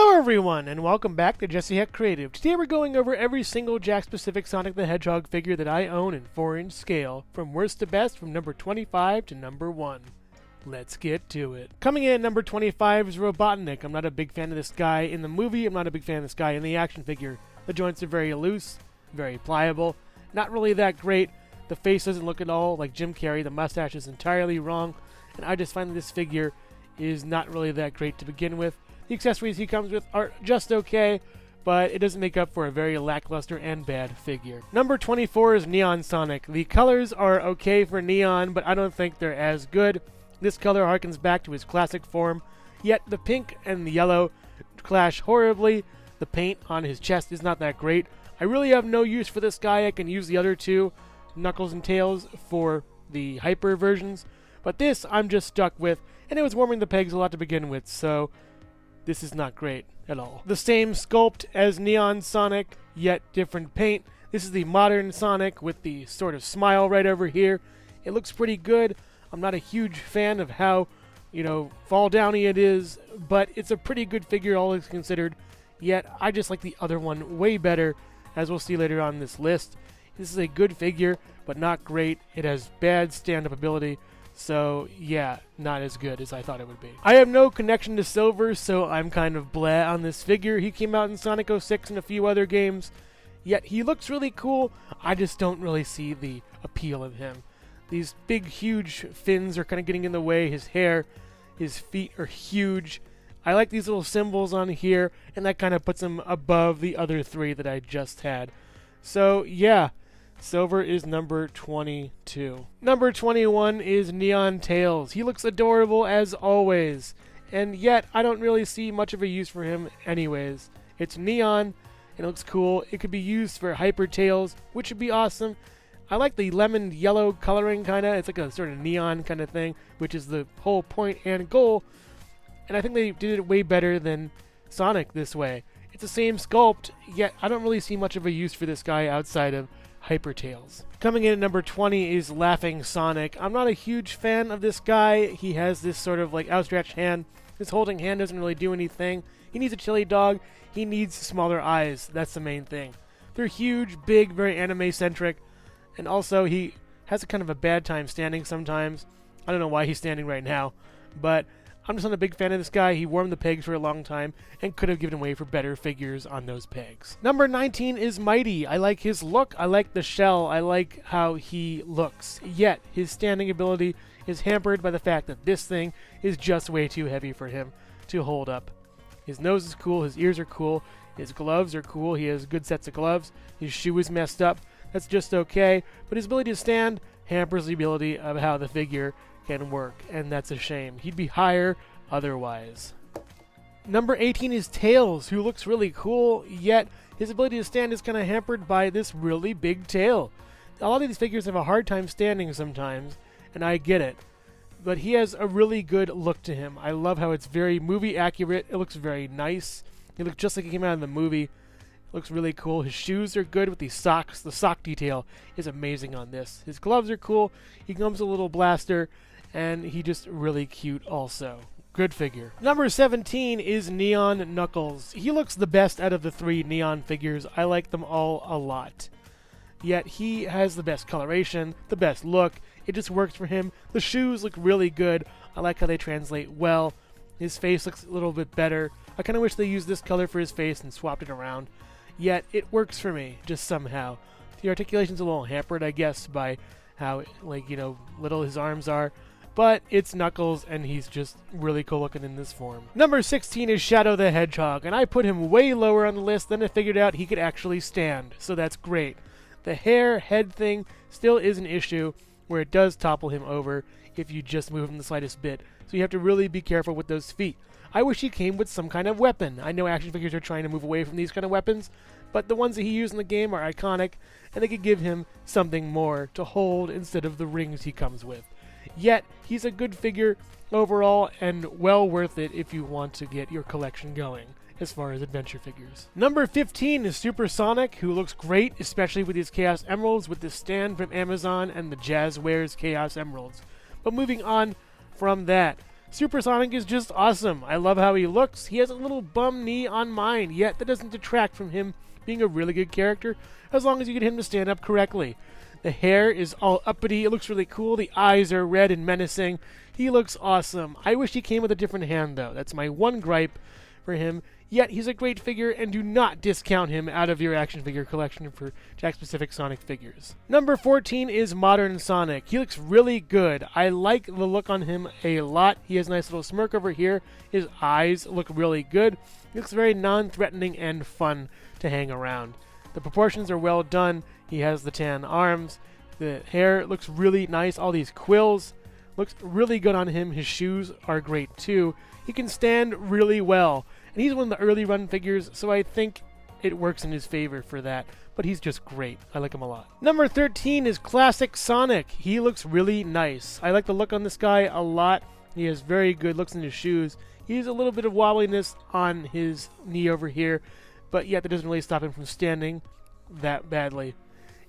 Hello everyone, and welcome back to Jesse Heck Creative. Today we're going over every single Jakks-specific Sonic the Hedgehog figure that I own in 4-inch scale, from worst to best, from number 25 to number 1. Let's get to it. Coming in at number 25 is Robotnik. I'm not a big fan of this guy in the movie, I'm not a big fan of this guy in the action figure. The joints are very loose, very pliable, not really that great. The face doesn't look at all like Jim Carrey, the mustache is entirely wrong, and I just find that this figure is not really that great to begin with. The accessories he comes with are just okay, but it doesn't make up for a very lackluster and bad figure. Number 24 is Neon Sonic. The colors are okay for Neon, but I don't think they're as good. This color harkens back to his classic form, yet the pink and the yellow clash horribly. The paint on his chest is not that great. I really have no use for this guy. I can use the other two, Knuckles and Tails, for the hyper versions, but this I'm just stuck with, and it was warming the pegs a lot to begin with, so this is not great at all. The same sculpt as Neon Sonic, yet different paint. This is the modern Sonic with the sort of smile right over here. It looks pretty good. I'm not a huge fan of how, fall downy it is, but it's a pretty good figure all things considered. Yet I just like the other one way better, as we'll see later on in this list. This is a good figure, but not great. It has bad stand-up ability. So, yeah, not as good as I thought it would be. I have no connection to Silver, so I'm kind of bleh on this figure. He came out in Sonic 06 and a few other games, yet he looks really cool. I just don't really see the appeal of him. These big, huge fins are kind of getting in the way. His hair, his feet are huge. I like these little symbols on here, and that kind of puts him above the other three that I just had. So, yeah. Silver is number 22. Number 21 is Neon Tails. He looks adorable as always, and yet I don't really see much of a use for him anyways. It's neon, and it looks cool. It could be used for Hyper Tails, which would be awesome. I like the lemon yellow coloring kinda. It's like a sort of neon kind of thing, which is the whole point and goal, and I think they did it way better than Sonic this way. It's the same sculpt, yet I don't really see much of a use for this guy outside of Hyper Tails. Coming in at number 20 is Laughing Sonic. I'm not a huge fan of this guy. He has this sort of like outstretched hand. His holding hand doesn't really do anything. He needs a chili dog. He needs smaller eyes. That's the main thing. They're huge, big, very anime-centric, and also he has a kind of a bad time standing sometimes. I don't know why he's standing right now, but I'm just not a big fan of this guy. He warmed the pegs for a long time and could have given away for better figures on those pegs. Number 19 is Mighty. I like his look. I like the shell. I like how he looks. Yet, his standing ability is hampered by the fact that this thing is just way too heavy for him to hold up. His nose is cool. His ears are cool. His gloves are cool. He has good sets of gloves. His shoe is messed up. That's just okay. But his ability to stand hampers the ability of how the figure can work, and that's a shame. He'd be higher otherwise. Number 18 is Tails, who looks really cool, yet his ability to stand is kind of hampered by this really big tail. A lot of these figures have a hard time standing sometimes, and I get it, but he has a really good look to him. I love how it's very movie accurate. It looks very nice. He looks just like he came out in the movie. Looks really cool. His shoes are good with these socks. The sock detail is amazing on this. His gloves are cool. He comes with a little blaster, and he just really cute also. Good figure. Number 17 is Neon Knuckles. He looks the best out of the three Neon figures. I like them all a lot. Yet he has the best coloration, the best look. It just works for him. The shoes look really good. I like how they translate well. His face looks a little bit better. I kind of wish they used this color for his face and swapped it around. Yet it works for me, just somehow. The articulation's a little hampered, I guess, by how, little his arms are. But it's Knuckles, and he's just really cool looking in this form. Number 16 is Shadow the Hedgehog, and I put him way lower on the list than I figured out he could actually stand, so that's great. The head thing still is an issue, where it does topple him over if you just move him the slightest bit, so you have to really be careful with those feet. I wish he came with some kind of weapon. I know action figures are trying to move away from these kind of weapons, but the ones that he used in the game are iconic, and they could give him something more to hold instead of the rings he comes with. Yet, he's a good figure overall and well worth it if you want to get your collection going as far as adventure figures. Number 15 is Super Sonic, who looks great, especially with his Chaos Emeralds, with this stand from Amazon and the Jazzwares Chaos Emeralds. But moving on from that, Supersonic is just awesome. I love how he looks. He has a little bum knee on mine, yet that doesn't detract from him being a really good character as long as you get him to stand up correctly. The hair is all uppity. It looks really cool. The eyes are red and menacing. He looks awesome. I wish he came with a different hand, though. That's my one gripe for him. Yet he's a great figure, and do not discount him out of your action figure collection for Jakks-specific Sonic figures. Number 14 is Modern Sonic. He looks really good. I like the look on him a lot. He has a nice little smirk over here. His eyes look really good. He looks very non-threatening and fun to hang around. The proportions are well done. He has the tan arms. The hair looks really nice. All these quills looks really good on him. His shoes are great too. He can stand really well. And he's one of the early run figures, so I think it works in his favor for that. But he's just great. I like him a lot. Number 13 is Classic Sonic. He looks really nice. I like the look on this guy a lot. He has very good looks in his shoes. He has a little bit of wobbliness on his knee over here, but yet that doesn't really stop him from standing that badly.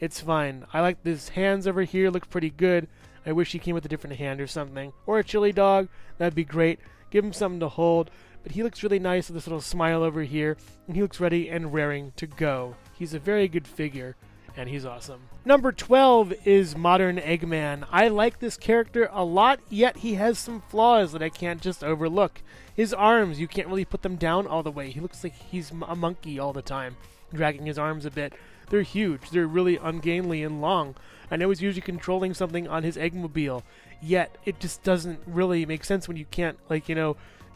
It's fine. I like his hands over here. Look pretty good. I wish he came with a different hand or something. Or a chili dog. That'd be great. Give him something to hold. But he looks really nice with this little smile over here, and he looks ready and raring to go. He's a very good figure, and he's awesome. Number 12 is Modern Eggman. I like this character a lot, yet he has some flaws that I can't just overlook. His arms, you can't really put them down all the way. He looks like he's a monkey all the time, dragging his arms a bit. They're huge. They're really ungainly and long. I know he's usually controlling something on his Eggmobile, yet it just doesn't really make sense when you can't,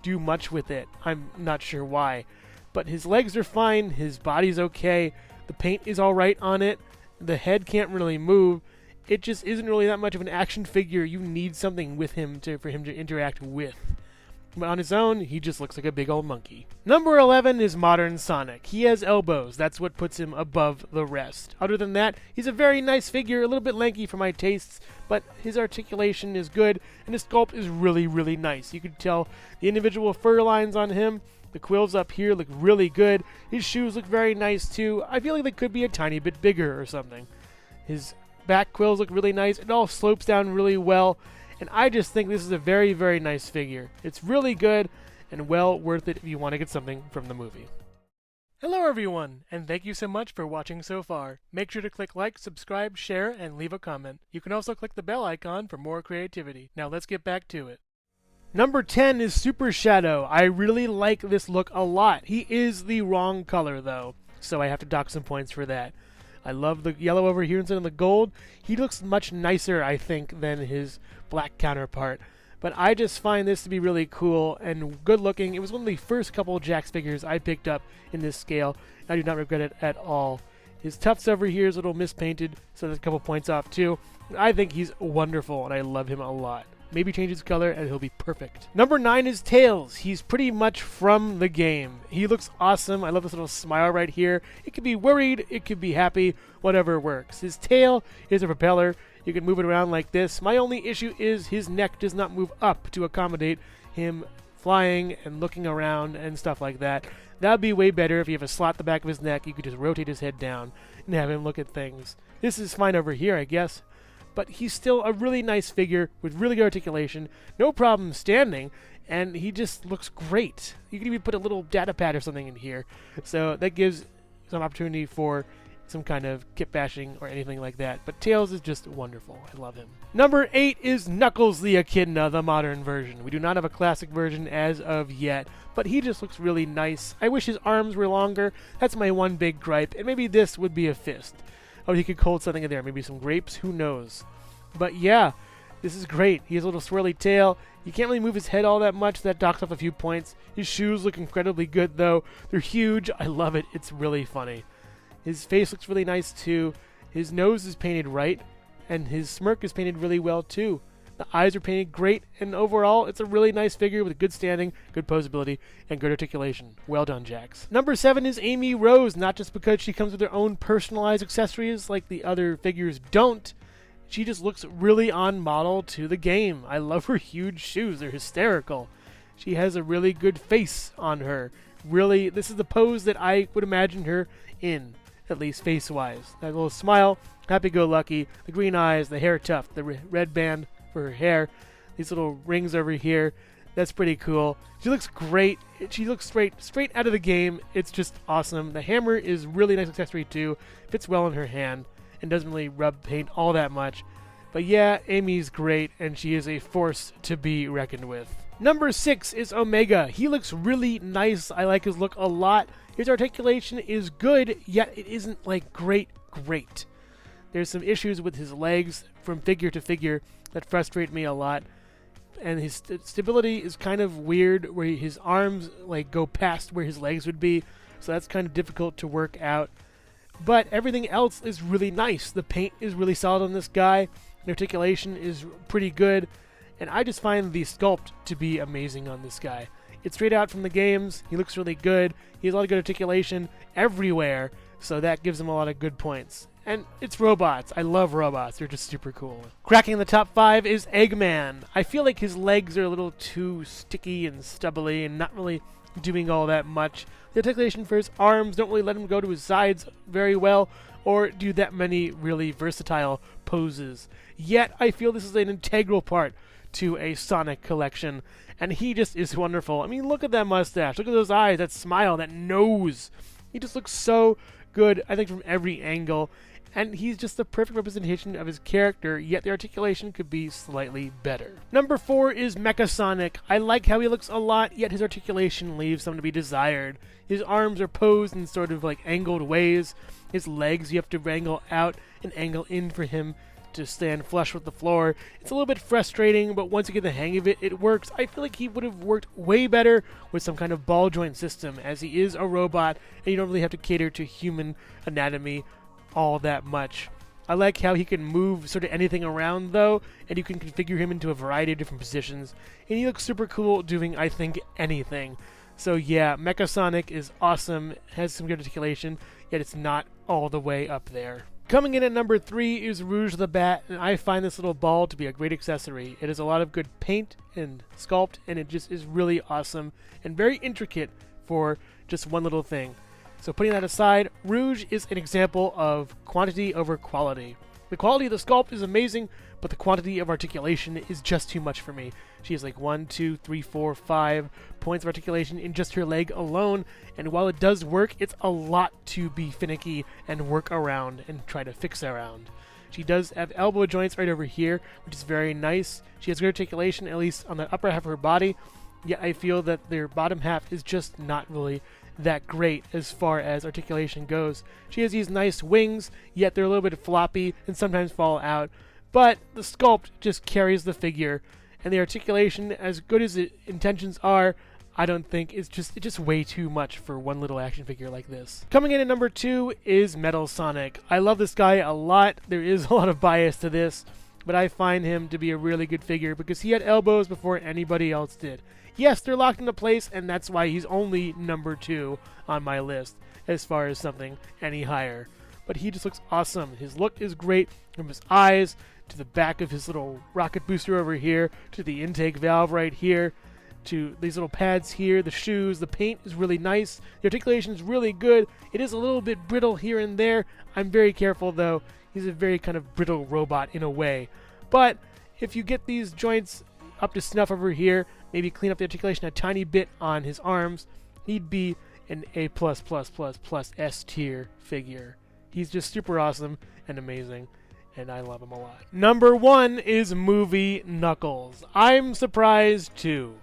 do much with it. I'm not sure why. But his legs are fine. His body's okay. The paint is alright on it. The head can't really move. It just isn't really that much of an action figure. You need something with him for him to interact with. But on his own, he just looks like a big old monkey. Number 11 is Modern Sonic. He has elbows. That's what puts him above the rest. Other than that, he's a very nice figure, a little bit lanky for my tastes, but his articulation is good, and his sculpt is really, really nice. You could tell the individual fur lines on him. The quills up here look really good. His shoes look very nice, too. I feel like they could be a tiny bit bigger or something. His back quills look really nice. It all slopes down really well. And I just think this is a very, very nice figure. It's really good and well worth it if you want to get something from the movie. Hello everyone, and thank you so much for watching so far. Make sure to click like, subscribe, share, and leave a comment. You can also click the bell icon for more creativity. Now let's get back to it. Number 10 is Super Shadow. I really like this look a lot. He is the wrong color though, so I have to dock some points for that. I love the yellow over here instead of the gold. He looks much nicer, I think, than his black counterpart. But I just find this to be really cool and good looking. It was one of the first couple of Jakks figures I picked up in this scale. I do not regret it at all. His tufts over here is a little mispainted, so that's a couple points off too. I think he's wonderful, and I love him a lot. Maybe change his color and he'll be perfect. Number 9 is Tails. He's pretty much from the game. He looks awesome. I love this little smile right here. It could be worried, it could be happy, whatever works. His tail is a propeller. You can move it around like this. My only issue is his neck does not move up to accommodate him flying and looking around and stuff like that. That would be way better if you have a slot at the back of his neck. You could just rotate his head down and have him look at things. This is fine over here, I guess. But he's still a really nice figure with really good articulation, no problem standing, and he just looks great. You can even put a little data pad or something in here, so that gives some opportunity for some kind of kit bashing or anything like that. But Tails is just wonderful. I love him. Number 8 is Knuckles the Echidna, the modern version. We do not have a classic version as of yet, but he just looks really nice. I wish his arms were longer. That's my one big gripe, and maybe this would be a fist. Oh, he could hold something in there. Maybe some grapes. Who knows? But yeah, this is great. He has a little swirly tail. You can't really move his head all that much. That docks off a few points. His shoes look incredibly good, though. They're huge. I love it. It's really funny. His face looks really nice, too. His nose is painted right, and his smirk is painted really well, too. The eyes are painted great, and overall, it's a really nice figure with good standing, good posability, and good articulation. Well done, Jakks. Number 7 is Amy Rose, not just because she comes with her own personalized accessories like the other figures don't. She just looks really on model to the game. I love her huge shoes. They're hysterical. She has a really good face on her. Really, this is the pose that I would imagine her in, at least face-wise. That little smile, happy-go-lucky, the green eyes, the hair tuft, the red band for her hair, these little rings over here. That's pretty cool. She looks great. She looks straight out of the game. It's just awesome. The hammer is really nice accessory too. Fits well in her hand and doesn't really rub paint all that much. But yeah, Amy's great, and she is a force to be reckoned with. Number 6 is Omega. He looks really nice. I like his look a lot. His articulation is good, yet it isn't like great. There's some issues with his legs from figure to figure that frustrate me a lot. And his stability is kind of weird, where his arms like go past where his legs would be, so that's kind of difficult to work out. But everything else is really nice. The paint is really solid on this guy. The articulation is pretty good, and I just find the sculpt to be amazing on this guy. It's straight out from the games. He looks really good. He has a lot of good articulation everywhere, so that gives him a lot of good points. And it's robots. I love robots. They're just super cool. Cracking the top 5 is Eggman. I feel like his legs are a little too sticky and stubbly and not really doing all that much. The articulation for his arms don't really let him go to his sides very well or do that many really versatile poses. Yet I feel this is an integral part to a Sonic collection, and he just is wonderful. I mean, look at that mustache. Look at those eyes, that smile, that nose. He just looks so good, I think, from every angle. And he's just the perfect representation of his character, yet the articulation could be slightly better. Number 4 is Mecha Sonic. I like how he looks a lot, yet his articulation leaves some to be desired. His arms are posed in sort of like angled ways. His legs you have to angle out and angle in for him to stand flush with the floor. It's a little bit frustrating, but once you get the hang of it, it works. I feel like he would have worked way better with some kind of ball joint system, as he is a robot, and you don't really have to cater to human anatomy all that much. I like how he can move sort of anything around though, and you can configure him into a variety of different positions, and he looks super cool doing, I think, anything. So yeah, Mecha Sonic is awesome, has some good articulation, yet it's not all the way up there. Coming in at number 3 is Rouge the Bat, and I find this little ball to be a great accessory. It has a lot of good paint and sculpt, and it just is really awesome and very intricate for just one little thing. So putting that aside, Rouge is an example of quantity over quality. The quality of the sculpt is amazing, but the quantity of articulation is just too much for me. She has like 1, 2, 3, 4, 5 points of articulation in just her leg alone, and while it does work, it's a lot to be finicky and work around and try to fix around. She does have elbow joints right over here, which is very nice. She has good articulation, at least on the upper half of her body, yet I feel that their bottom half is just not really that great as far as articulation goes. She has these nice wings, yet they're a little bit floppy and sometimes fall out, but the sculpt just carries the figure, and the articulation, as good as the intentions are, I don't think it's just way too much for one little action figure like this. Coming in at number 2 is Metal Sonic. I love this guy a lot. There is a lot of bias to this, but I find him to be a really good figure because he had elbows before anybody else did. Yes, they're locked into place, and that's why he's only number 2 on my list as far as something any higher. But he just looks awesome. His look is great, from his eyes to the back of his little rocket booster over here, to the intake valve right here, to these little pads here, the shoes. The paint is really nice. The articulation is really good. It is a little bit brittle here and there. I'm very careful, though. He's a very kind of brittle robot in a way. But if you get these joints up to snuff over here, maybe clean up the articulation a tiny bit on his arms, he'd be an A++++ S tier figure. He's just super awesome and amazing, and I love him a lot. Number 1 is Movie Knuckles. I'm surprised too.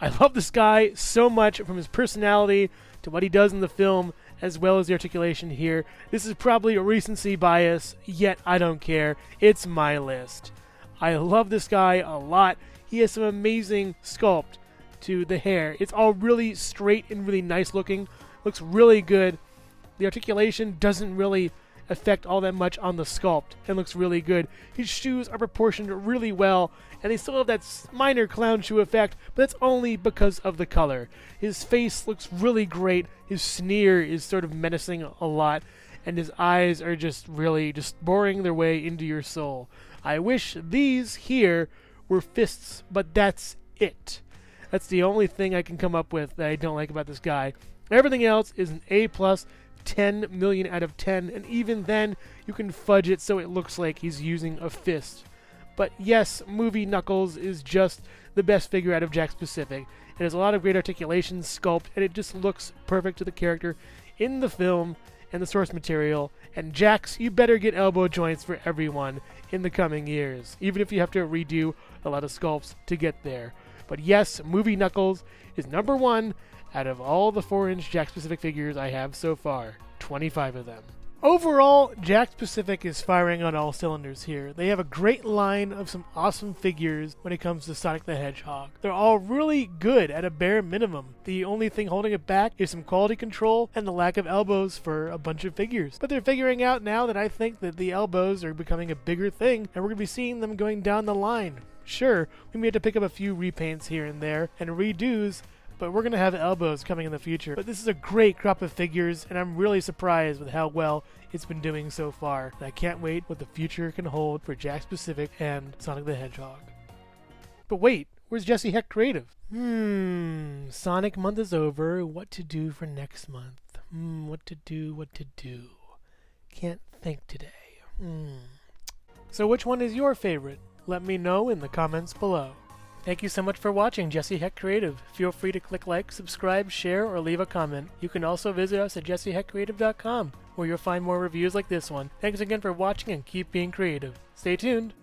I love this guy so much, from his personality to what he does in the film, as well as the articulation here. This is probably a recency bias, yet I don't care. It's my list. I love this guy a lot. He has some amazing sculpt to the hair. It's all really straight and really nice looking. Looks really good. The articulation doesn't really affect all that much on the sculpt and looks really good. His shoes are proportioned really well, and they still have that minor clown shoe effect, but that's only because of the color. His face looks really great. His sneer is sort of menacing a lot, and his eyes are just really just boring their way into your soul. I wish these here were fists, but that's it. That's the only thing I can come up with that I don't like about this guy. Everything else is an A+, 10 million out of 10, and even then, you can fudge it so it looks like he's using a fist. But yes, Movie Knuckles is just the best figure out of Jakks Pacific. It has a lot of great articulation, sculpt, and it just looks perfect to the character in the film and the source material. And Jakks, you better get elbow joints for everyone in the coming years, even if you have to redo a lot of sculpts to get there. But yes, Movie Knuckles is number one out of all the 4-inch Jakks Pacific figures I have so far. 25 of them. Overall, Jakks Pacific is firing on all cylinders here. They have a great line of some awesome figures when it comes to Sonic the Hedgehog. They're all really good at a bare minimum. The only thing holding it back is some quality control and the lack of elbows for a bunch of figures. But they're figuring out now that I think that the elbows are becoming a bigger thing, and we're going to be seeing them going down the line. Sure, we may have to pick up a few repaints here and there and redos, but we're going to have elbows coming in the future. But this is a great crop of figures, and I'm really surprised with how well it's been doing so far. And I can't wait what the future can hold for Jakks Pacific and Sonic the Hedgehog. But wait, where's Jesse Heck Creative? Sonic month is over. What to do for next month? What to do? Can't think today. So which one is your favorite? Let me know in the comments below. Thank you so much for watching Jesse Heck Creative. Feel free to click like, subscribe, share, or leave a comment. You can also visit us at jesseheckcreative.com, where you'll find more reviews like this one. Thanks again for watching and keep being creative. Stay tuned.